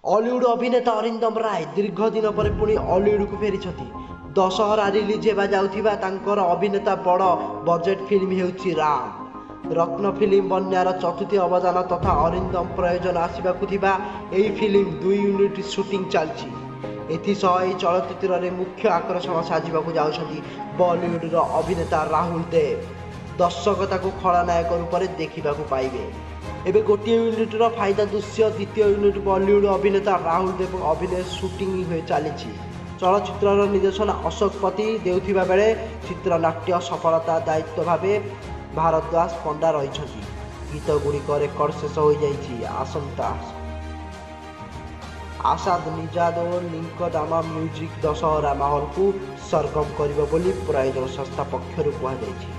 Hollywood अभिनेता अरिंदम राय दीर्घ दिन पर पुणी हॉलीवुड को फेरी दशहरा रिलीज होगा जाउथिबा अभिनेता बड़ बजेट फिल्म हेउछि राम। रत्न फिल्म बन्यार चतुर्थी अवदान तथा अरिंदम प्रयोजन आसवाक फिल्म 2 यूनिट शूटिंग चलछि। एथिसह चलचित्र में मुख्य आकर्षण साजिबाकू जाउछंती बॉलीवुड अभिनेता राहुल देव। दर्शक खलनायक रूप में देखा पाइबे। एबे गोटे यूनिट्र फायदा दृश्य द्वितीय यूनिट बॉलीवुड अभिनेता राहुल देव अभिनय शूटिंग हो चली। चलचित्र निर्देशन अशोक पति देउथिबा बेले चित्रनाट्य सफलता दायित्व भावे भारद्वाज पंडा रही। गीत गुड़िक रेकर्ड शेष हो जाइछि। आसंता आसाद निजाद और लिंकदामा म्यूजिक दशहरा माहौल को सरगम करिबो बोली प्रायोजक संस्था पक्षरु कहा जाइछि।